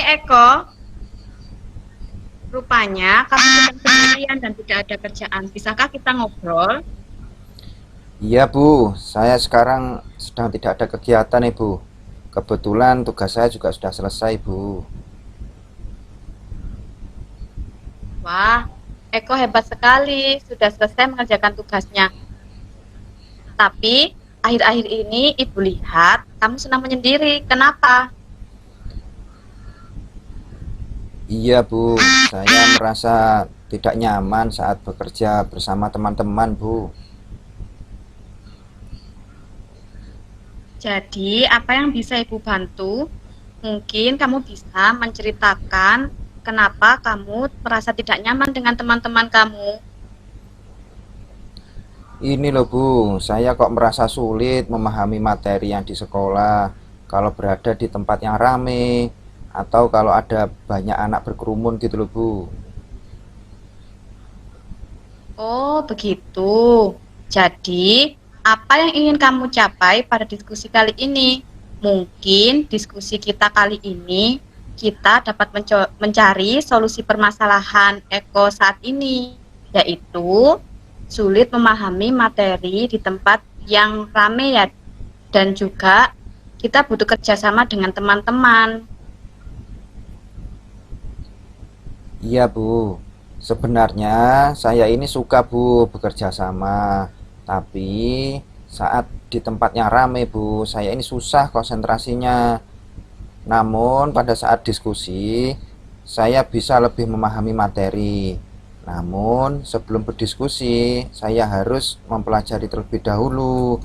Eko, rupanya kamu sedang sendirian dan tidak ada kerjaan. Bisakah kita ngobrol? Iya Bu, saya sekarang sedang tidak ada kegiatan Ibu. Kebetulan tugas saya juga sudah selesai Bu. Wah, Eko hebat sekali, sudah selesai mengerjakan tugasnya. Tapi akhir-akhir ini Ibu lihat kamu senang menyendiri. Kenapa? Iya Bu, saya merasa tidak nyaman saat bekerja bersama teman-teman Bu. Jadi, apa yang bisa Ibu bantu? Mungkin kamu bisa menceritakan kenapa kamu merasa tidak nyaman dengan teman-teman kamu. Ini loh Bu, saya kok merasa sulit memahami materi yang di sekolah kalau berada di tempat yang rame atau kalau ada banyak anak berkerumun gitu loh Bu. Oh, begitu. Jadi, apa yang ingin kamu capai pada diskusi kali ini? Mungkin diskusi kita kali ini kita dapat mencari solusi permasalahan Eko saat ini, yaitu sulit memahami materi di tempat yang ramai ya, dan juga kita butuh kerjasama dengan teman-teman. Iya Bu, sebenarnya saya ini suka Bu bekerja sama, tapi saat di tempat yang rame Bu, saya ini susah konsentrasinya. Namun pada saat diskusi, saya bisa lebih memahami materi. Namun sebelum berdiskusi, saya harus mempelajari terlebih dahulu.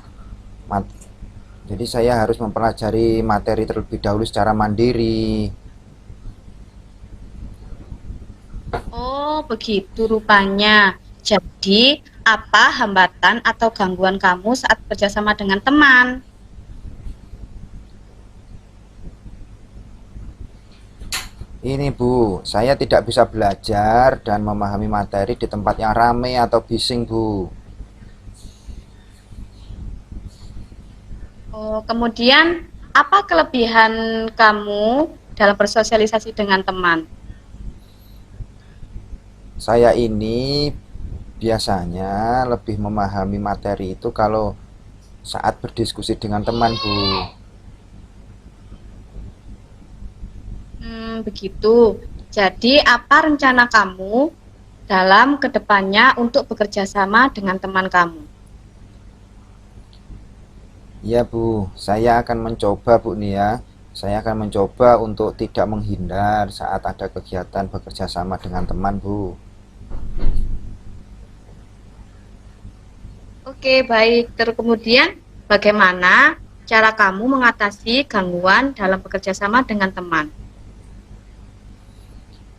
Jadi saya harus mempelajari materi terlebih dahulu secara mandiri. Oh, begitu rupanya. Jadi, apa hambatan atau gangguan kamu saat bekerjasama dengan teman? Ini Bu, saya tidak bisa belajar dan memahami materi di tempat yang ramai atau bising Bu. Oh, kemudian apa kelebihan kamu dalam bersosialisasi dengan teman? Saya ini biasanya lebih memahami materi itu kalau saat berdiskusi dengan teman Bu. Begitu. Jadi, apa rencana kamu dalam kedepannya untuk bekerja sama dengan teman kamu? Ya Bu, saya akan mencoba Bu nih ya. Saya akan mencoba untuk tidak menghindar saat ada kegiatan bekerja sama dengan teman Bu. Oke, baik. Terus kemudian, bagaimana cara kamu mengatasi gangguan dalam bekerja sama dengan teman?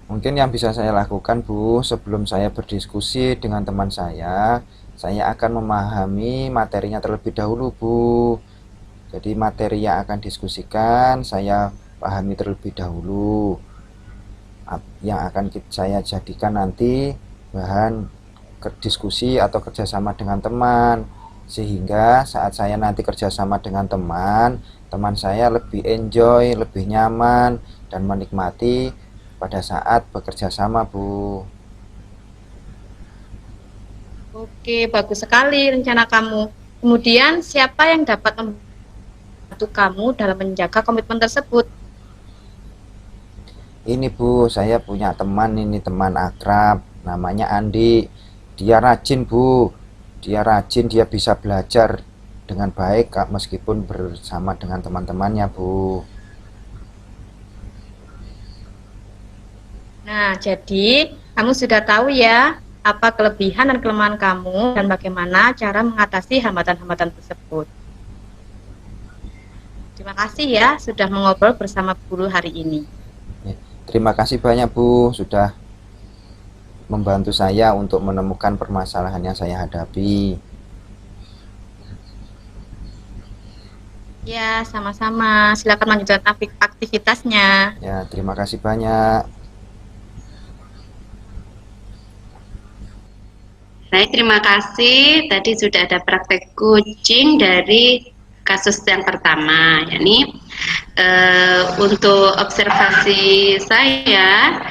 Mungkin yang bisa saya lakukan Bu, sebelum saya berdiskusi dengan teman saya akan memahami materinya terlebih dahulu Bu. Jadi materi yang akan diskusikan saya pahami terlebih dahulu, yang akan saya jadikan nanti bahan diskusi atau kerjasama dengan teman, sehingga saat saya nanti kerjasama dengan teman, teman saya lebih enjoy, lebih nyaman dan menikmati pada saat bekerja sama Bu. Oke, bagus sekali rencana kamu. Kemudian, siapa yang dapat membantu kamu dalam menjaga komitmen tersebut? Ini Bu, saya punya teman, ini teman akrab namanya Andi. Dia rajin Bu, dia rajin, dia bisa belajar dengan baik meskipun bersama dengan teman-temannya Bu. Nah, jadi kamu sudah tahu ya apa kelebihan dan kelemahan kamu dan bagaimana cara mengatasi hambatan-hambatan tersebut. Terima kasih ya sudah mengobrol bersama guru hari ini. Terima kasih banyak Bu sudah membantu saya untuk menemukan permasalahan yang saya hadapi. Ya, sama-sama. Silakan lanjutkan aktivitasnya. Ya, terima kasih banyak. Baik, terima kasih. Tadi sudah ada praktek coaching dari kasus yang pertama, yakni Untuk observasi saya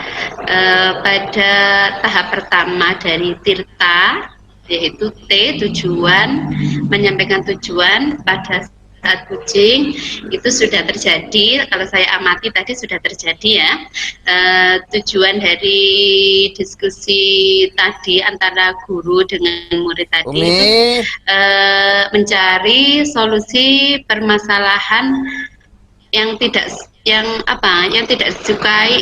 pada tahap pertama dari Tirta, yaitu T, tujuan, menyampaikan tujuan pada saat kucing itu sudah terjadi. Kalau saya amati tadi sudah terjadi ya. Tujuan dari diskusi tadi antara guru dengan murid tadi Umi, itu mencari solusi permasalahan yang tidak disukai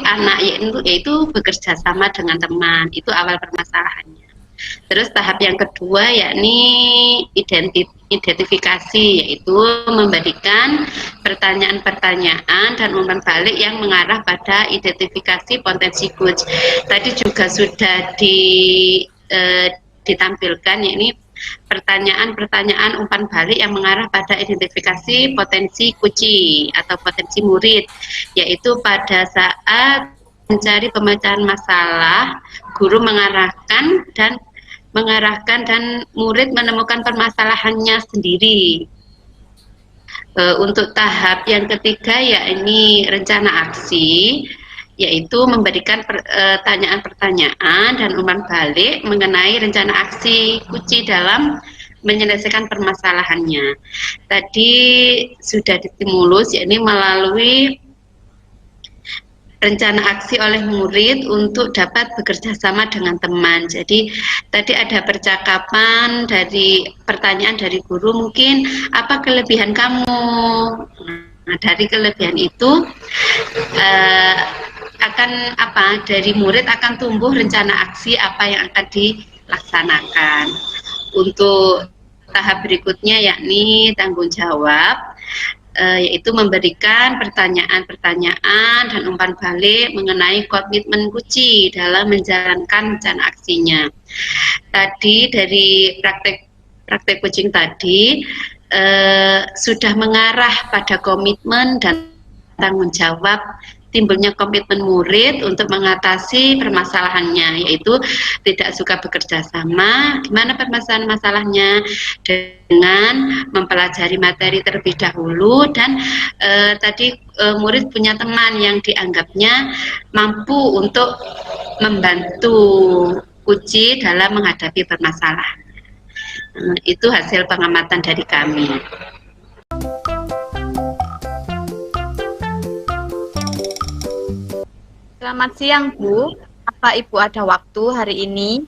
anak, yaitu bekerja sama dengan teman. Itu awal permasalahannya. Terus tahap yang kedua yakni identifikasi, yaitu memberikan pertanyaan-pertanyaan dan umpan balik yang mengarah pada identifikasi potensi coach. Tadi juga sudah ditampilkan, yakni pertanyaan-pertanyaan umpan balik yang mengarah pada identifikasi potensi kuci atau potensi murid, yaitu pada saat mencari pemecahan masalah, guru mengarahkan dan murid menemukan permasalahannya sendiri. Untuk tahap yang ketiga yakni rencana aksi, yaitu memberikan pertanyaan-pertanyaan dan umpan balik mengenai rencana aksi kuci dalam menyelesaikan permasalahannya. Tadi sudah distimulus, yakni melalui rencana aksi oleh murid untuk dapat bekerja sama dengan teman. Jadi tadi ada percakapan dari pertanyaan dari guru, mungkin apa kelebihan kamu? Nah, dari kelebihan itu dari murid akan tumbuh rencana aksi apa yang akan dilaksanakan. Untuk tahap berikutnya yakni tanggung jawab, yaitu memberikan pertanyaan-pertanyaan dan umpan balik mengenai komitmen kuci dalam menjalankan rencana aksinya. Tadi dari praktek kucing tadi sudah mengarah pada komitmen dan tanggung jawab, timbulnya komitmen murid untuk mengatasi permasalahannya, yaitu tidak suka bekerja sama. Gimana permasalahan masalahnya? Dengan mempelajari materi terlebih dahulu, dan tadi murid punya teman yang dianggapnya mampu untuk membantu kuci dalam menghadapi permasalahan. Itu hasil pengamatan dari kami. Selamat siang, Bu. Apa Ibu ada waktu hari ini?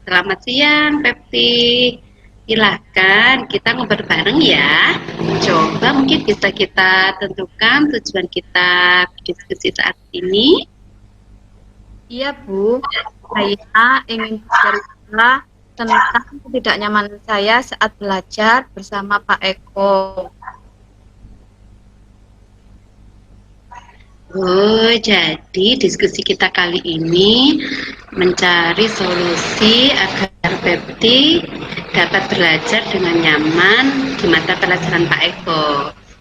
Selamat siang, Pepti. Silahkan kita ngobrol bareng ya. Coba mungkin bisa kita tentukan tujuan kita berdiskusi saat ini. Iya, Bu. Saya ingin bercerita tentang ketidaknyamanan saya saat belajar bersama Pak Eko. Oh, jadi diskusi kita kali ini mencari solusi agar Pepti dapat belajar dengan nyaman di mata pelajaran Pak Eko.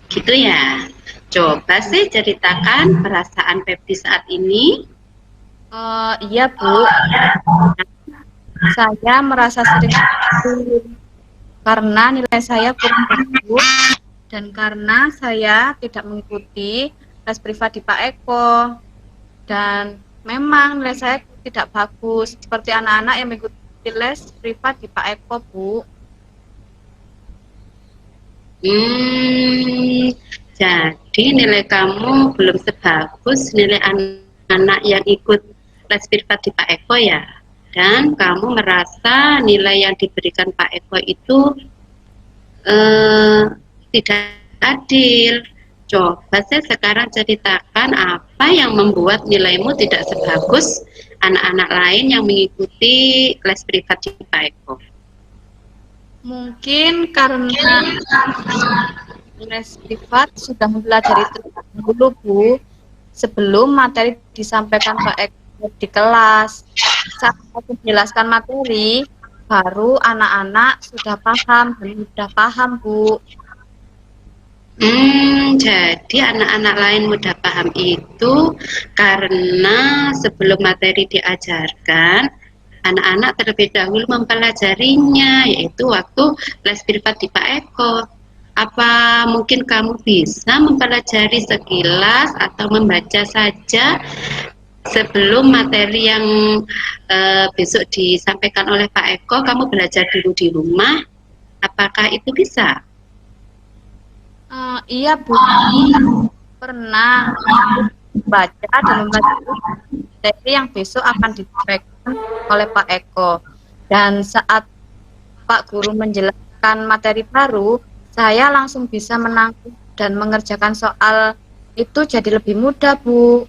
Gitu ya. Coba sih ceritakan perasaan Pepti saat ini. Iya, Bu. Saya merasa sering karena nilai saya kurang bagus dan karena saya tidak mengikuti les privat di Pak Eko, dan memang nilai saya tidak bagus seperti anak-anak yang mengikuti les privat di Pak Eko, Bu. Jadi nilai kamu belum sebagus nilai anak-anak yang ikut les privat di Pak Eko ya, dan kamu merasa nilai yang diberikan Pak Eko itu tidak adil. Coba saya sekarang ceritakan apa yang membuat nilaimu tidak sebagus anak-anak lain yang mengikuti les privat di Pak Eko. Mungkin karena les privat sudah mempelajari dulu, Bu, sebelum materi disampaikan Pak Eko di kelas. Saat aku menjelaskan materi, baru anak-anak sudah paham dan mudah paham, Bu. Jadi anak-anak lain mudah paham itu karena sebelum materi diajarkan, anak-anak terlebih dahulu mempelajarinya, yaitu waktu les privat di Pak Eko. Apa mungkin kamu bisa mempelajari sekilas atau membaca saja sebelum materi yang besok disampaikan oleh Pak Eko, kamu belajar dulu di rumah? Apakah itu bisa? Iya Bu, pernah baca dan membaca materi yang besok akan disampaikan oleh Pak Eko. Dan saat Pak Guru menjelaskan materi baru, saya langsung bisa menangkap dan mengerjakan soal itu jadi lebih mudah, Bu.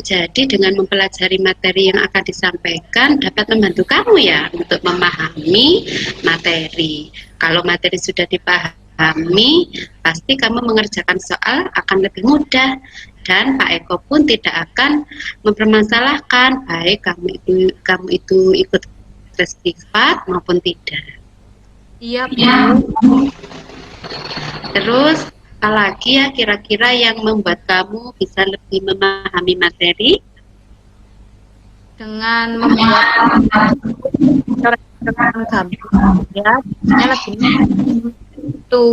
Jadi dengan mempelajari materi yang akan disampaikan dapat membantu kamu ya untuk memahami materi. Kalau materi sudah dipahami, pasti kamu mengerjakan soal akan lebih mudah dan Pak Eko pun tidak akan mempermasalahkan baik kamu itu ikut tes privat maupun tidak. Iya, Bu. Terus apalagi ya kira-kira yang membuat kamu bisa lebih memahami materi? Dengan membuat rekan gambar, ya, lebih itu.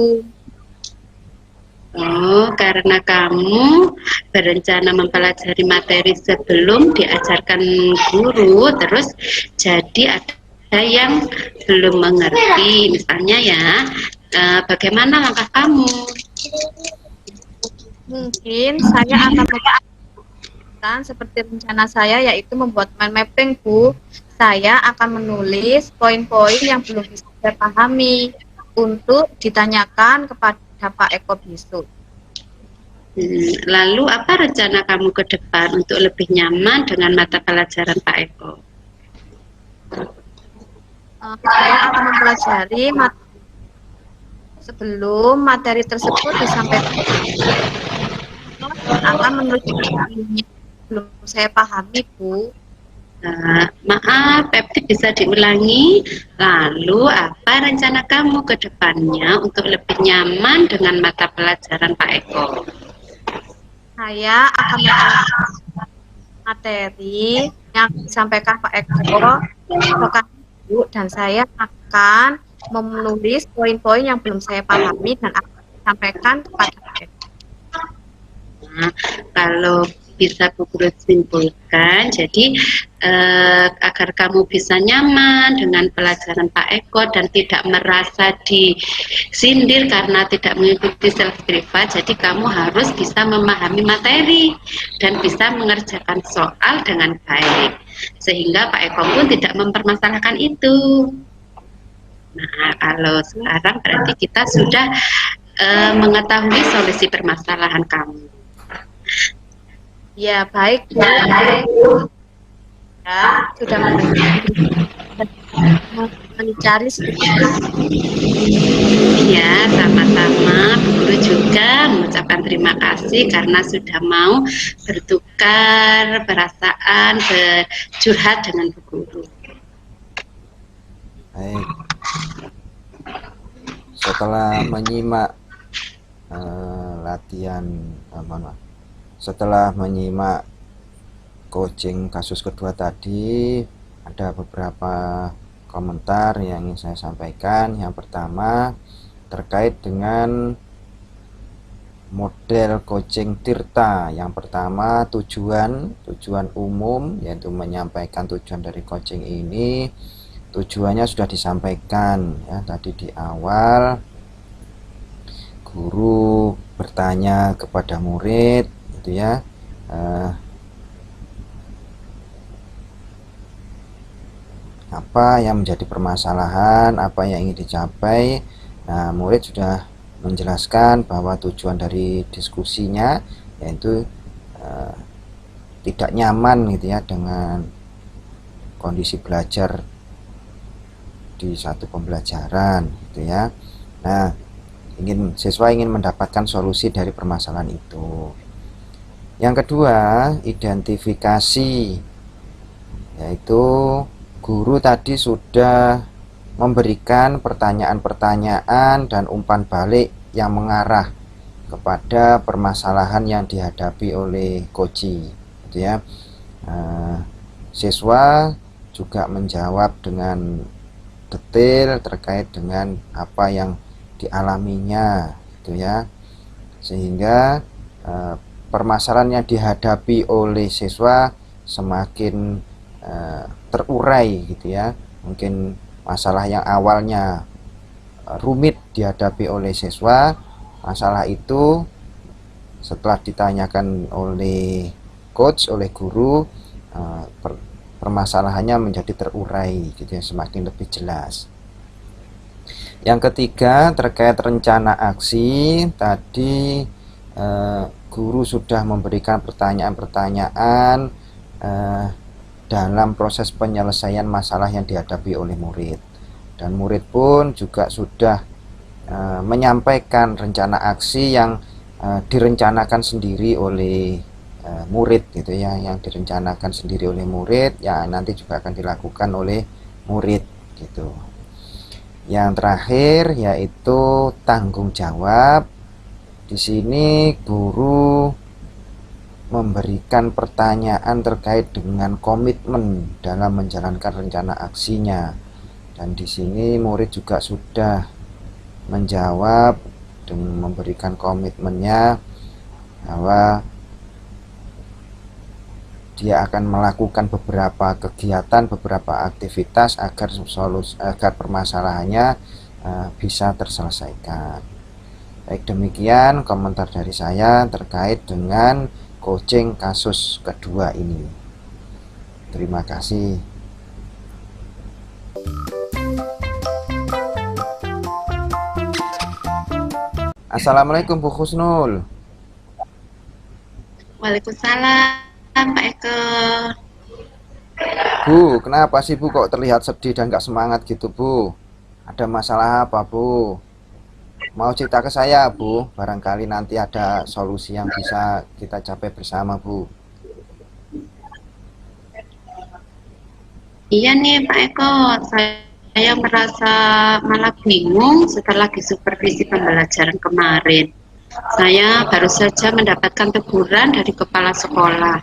Oh, karena kamu berencana mempelajari materi sebelum diajarkan guru, terus jadi ada yang belum mengerti. Misalnya ya, bagaimana langkah kamu? Mungkin saya akan melakukan seperti rencana saya, yaitu membuat mind mapping, Bu. Saya akan menulis poin-poin yang belum bisa saya pahami untuk ditanyakan kepada Pak Eko besok. Lalu apa rencana kamu ke depan untuk lebih nyaman dengan mata pelajaran Pak Eko? Saya akan mempelajari sebelum materi tersebut disampaikan. Akan menulis belum saya pahami, Bu. Maaf, Pepti bisa diulangi. Lalu apa rencana kamu ke depannya untuk lebih nyaman dengan mata pelajaran Pak Eko? Saya akan mempelajari materi yang disampaikan Pak Eko, dan saya akan menulis poin-poin yang belum saya pahami dan akan disampaikan kepada Pak Eko. Kalau bisa Bu Guru simpulkan, jadi agar kamu bisa nyaman dengan pelajaran Pak Eko dan tidak merasa disindir karena tidak mengikuti self privat, jadi kamu harus bisa memahami materi dan bisa mengerjakan soal dengan baik sehingga Pak Eko pun tidak mempermasalahkan itu. Nah, kalau sekarang berarti kita sudah mengetahui solusi permasalahan kamu. Ya, baik, Bu. Ya, sudah mencari Ya, sama-sama. Bu Guru juga mengucapkan terima kasih karena sudah mau bertukar perasaan, bercurhat dengan Bu Guru. Baik. Setelah menyimak setelah menyimak coaching kasus kedua tadi, ada beberapa komentar yang ingin saya sampaikan. Yang pertama terkait dengan model coaching Tirta. Yang pertama tujuan umum, yaitu menyampaikan tujuan dari coaching ini. Tujuannya sudah disampaikan ya tadi di awal. Guru bertanya kepada murid gitu ya, apa yang menjadi permasalahan, apa yang ingin dicapai. Nah, murid sudah menjelaskan bahwa tujuan dari diskusinya yaitu tidak nyaman gitu ya dengan kondisi belajar di satu pembelajaran gitu ya. Nah, siswa ingin mendapatkan solusi dari permasalahan itu. Yang kedua, identifikasi, yaitu guru tadi sudah memberikan pertanyaan-pertanyaan dan umpan balik yang mengarah kepada permasalahan yang dihadapi oleh Koji gitu ya. Siswa juga menjawab dengan detail terkait dengan apa yang dialaminya gitu ya, sehingga permasalahan yang dihadapi oleh siswa semakin terurai gitu ya. Mungkin masalah yang awalnya rumit dihadapi oleh siswa, masalah itu setelah ditanyakan oleh coach, oleh guru, permasalahannya menjadi terurai gitu ya, semakin lebih jelas. Yang ketiga terkait rencana aksi, tadi guru sudah memberikan pertanyaan-pertanyaan dalam proses penyelesaian masalah yang dihadapi oleh murid, dan murid pun juga sudah menyampaikan rencana aksi yang direncanakan sendiri oleh murid gitu ya, yang direncanakan sendiri oleh murid ya nanti juga akan dilakukan oleh murid gitu. Yang terakhir yaitu tanggung jawab. Di sini guru memberikan pertanyaan terkait dengan komitmen dalam menjalankan rencana aksinya, dan di sini murid juga sudah menjawab dan memberikan komitmennya bahwa dia akan melakukan beberapa kegiatan, beberapa aktivitas agar permasalahannya bisa terselesaikan. Baik, demikian komentar dari saya terkait dengan coaching kasus kedua ini. Terima kasih. Assalamualaikum Bu Husnul. Waalaikumsalam Pak Eko. Bu, kenapa sih Bu kok terlihat sedih dan gak semangat gitu Bu? Ada masalah apa Bu? Mau cerita ke saya Bu, barangkali nanti ada solusi yang bisa kita capai bersama Bu. Iya nih Pak Eko, saya merasa malah bingung setelah disupervisi pembelajaran kemarin. Saya baru saja mendapatkan teguran dari kepala sekolah.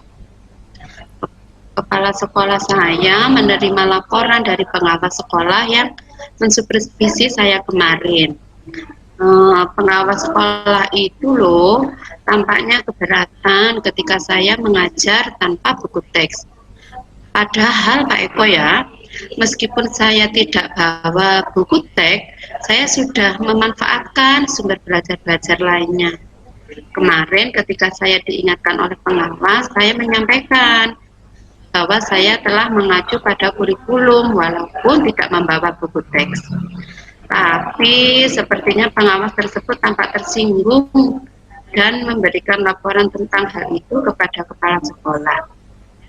Kepala sekolah saya menerima laporan dari pengawas sekolah yang mensupervisi saya kemarin. Pengawas sekolah itu loh tampaknya keberatan ketika saya mengajar tanpa buku teks. Padahal Pak Eko ya, meskipun saya tidak bawa buku teks, saya sudah memanfaatkan sumber belajar lainnya. Kemarin ketika saya diingatkan oleh pengawas, saya menyampaikan bahwa saya telah mengacu pada kurikulum walaupun tidak membawa buku teks. Tapi sepertinya pengawas tersebut tampak tersinggung dan memberikan laporan tentang hal itu kepada kepala sekolah.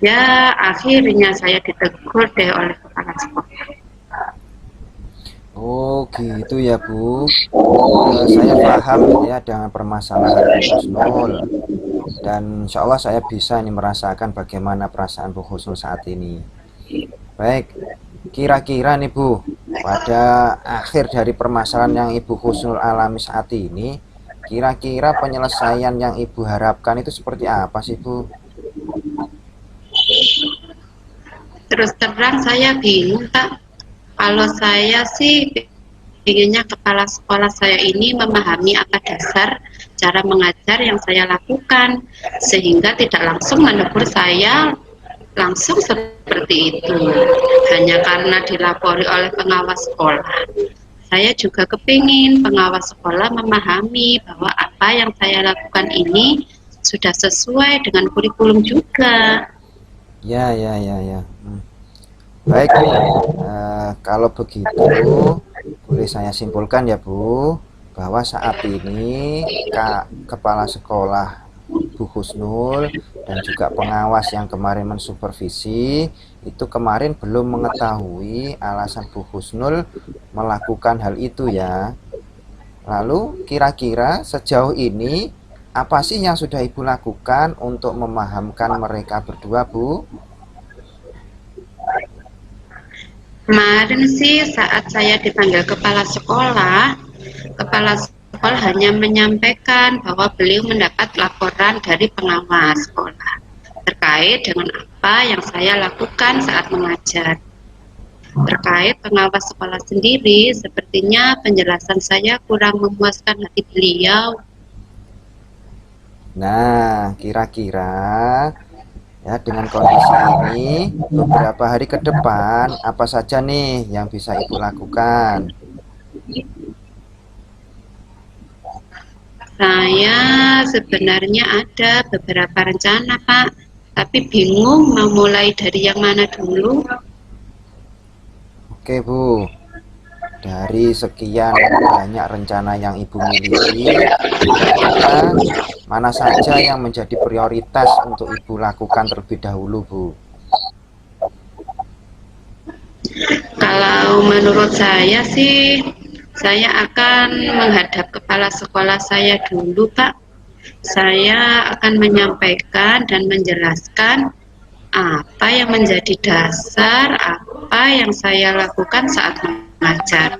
Ya, akhirnya saya ditegur deh oleh kepala sekolah. Oh gitu ya Bu. Saya paham ya dengan permasalahan Bu Husnul, dan insya Allah saya bisa merasakan bagaimana perasaan Bu Husnul saat ini. Baik, kira-kira nih Bu, pada akhir dari permasalahan yang Ibu Husnul alami saat ini, kira-kira penyelesaian yang Ibu harapkan itu seperti apa sih Bu? Terus terang saya bingung Pak. Kalau saya sih inginnya kepala sekolah saya ini memahami apa dasar cara mengajar yang saya lakukan, sehingga tidak langsung menegur saya langsung seperti itu hanya karena dilapori oleh pengawas sekolah. Saya juga kepingin pengawas sekolah memahami bahwa apa yang saya lakukan ini sudah sesuai dengan kurikulum juga. Ya. Baik Bu, kalau begitu boleh saya simpulkan ya Bu, bahwa saat ini kepala sekolah Bu Husnul dan juga pengawas yang kemarin mensupervisi itu kemarin belum mengetahui alasan Bu Husnul melakukan hal itu ya. Lalu kira-kira sejauh ini apa sih yang sudah Ibu lakukan untuk memahamkan mereka berdua Bu? Kemarin sih saat saya dipanggil kepala sekolah hanya menyampaikan bahwa beliau mendapat laporan dari pengawas sekolah terkait dengan apa yang saya lakukan saat mengajar. Terkait pengawas sekolah sendiri, sepertinya penjelasan saya kurang memuaskan hati beliau. Nah, kira-kira ya dengan kondisi ini beberapa hari ke depan apa saja nih yang bisa Ibu lakukan? Saya sebenarnya ada beberapa rencana, Pak, tapi bingung mau mulai dari yang mana dulu. Oke Bu, dari sekian banyak rencana yang Ibu miliki, kira-kira mana saja yang menjadi prioritas untuk Ibu lakukan terlebih dahulu Bu? Kalau menurut saya sih, saya akan menghadap kepala sekolah saya dulu, Pak. Saya akan menyampaikan dan menjelaskan apa yang menjadi dasar apa yang saya lakukan saat mengajar.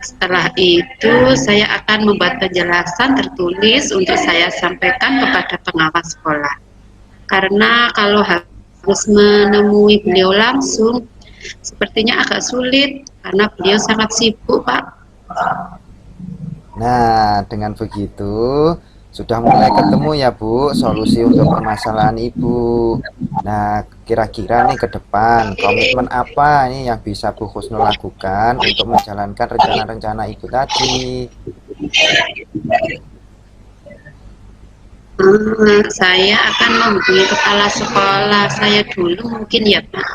Setelah itu, saya akan membuat penjelasan tertulis untuk saya sampaikan kepada pengawas sekolah. Karena kalau harus menemui beliau langsung, sepertinya agak sulit karena beliau sangat sibuk, Pak. Nah, dengan begitu sudah mulai ketemu ya Bu solusi untuk permasalahan Ibu. Nah, kira-kira nih ke depan komitmen apa nih yang bisa Bu Husnul lakukan untuk menjalankan rencana-rencana Ibu tadi? Saya akan menghubungi kepala sekolah saya dulu mungkin ya Pak.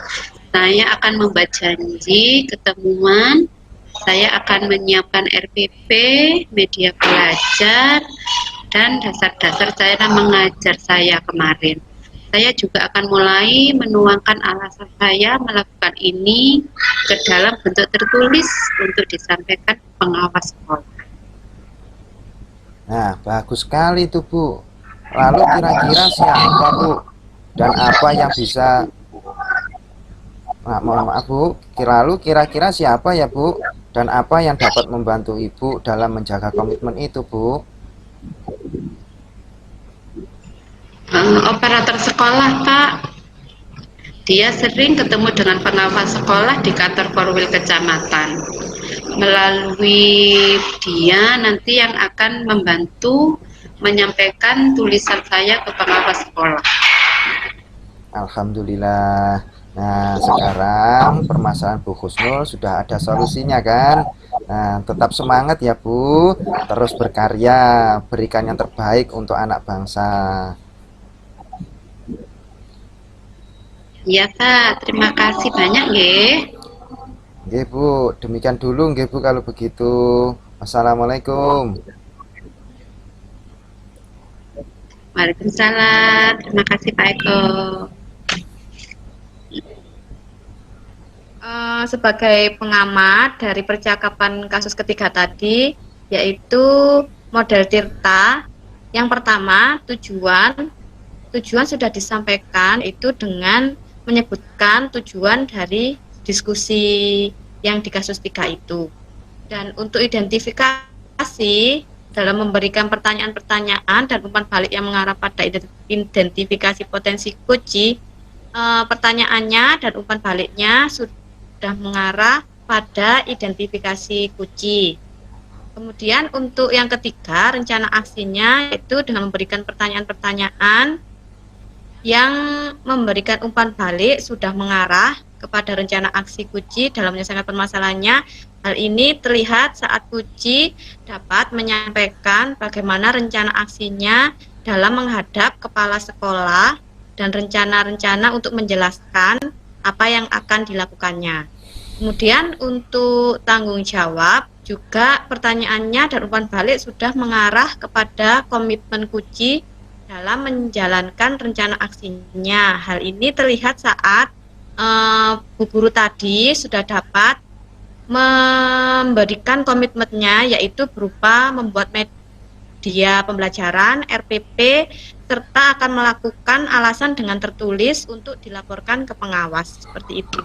Saya akan membuat janji ketemuan. Saya akan menyiapkan RPP, media belajar, dan dasar-dasar cara mengajar saya kemarin. Saya juga akan mulai menuangkan alasan saya melakukan ini ke dalam bentuk tertulis untuk disampaikan ke pengawas sekolah. Nah, bagus sekali tuh Bu. Lalu kira-kira siapa Bu? Dan apa yang bisa mohon maaf Bu, lalu kira-kira siapa ya Bu? Dan apa yang dapat membantu Ibu dalam menjaga komitmen itu Bu? Operator sekolah Pak, dia sering ketemu dengan pengawas sekolah di kantor Korwil kecamatan. Melalui dia nanti yang akan membantu menyampaikan tulisan saya ke pengawas sekolah. Alhamdulillah. Nah, sekarang permasalahan Bu Husnul sudah ada solusinya kan? Nah, tetap semangat ya Bu, terus berkarya, berikan yang terbaik untuk anak bangsa. Ya Pak, terima kasih banyak nggih. Nggih Bu, demikian dulu nggih Bu kalau begitu. Assalamualaikum. Waalaikumsalam, terima kasih Pak Eko. Sebagai pengamat dari percakapan kasus ketiga tadi, yaitu model Tirta. Yang pertama, tujuan sudah disampaikan itu dengan menyebutkan tujuan dari diskusi yang di kasus 3 itu. Dan untuk identifikasi dalam memberikan pertanyaan-pertanyaan dan umpan balik yang mengarah pada identifikasi potensi kunci, pertanyaannya dan umpan baliknya sudah mengarah pada identifikasi kunci. Kemudian untuk yang ketiga, rencana aksinya itu dengan memberikan pertanyaan-pertanyaan yang memberikan umpan balik sudah mengarah kepada rencana aksi kunci dalam menyelesaikan permasalahannya. Hal ini terlihat saat kunci dapat menyampaikan bagaimana rencana aksinya dalam menghadap kepala sekolah dan rencana-rencana untuk menjelaskan apa yang akan dilakukannya. Kemudian untuk tanggung jawab juga pertanyaannya dan umpan balik sudah mengarah kepada komitmen kunci dalam menjalankan rencana aksinya. Hal ini terlihat saat Bu Guru tadi sudah dapat memberikan komitmennya, yaitu berupa membuat media pembelajaran, RPP, serta akan melakukan alasan dengan tertulis untuk dilaporkan ke pengawas. Seperti itu.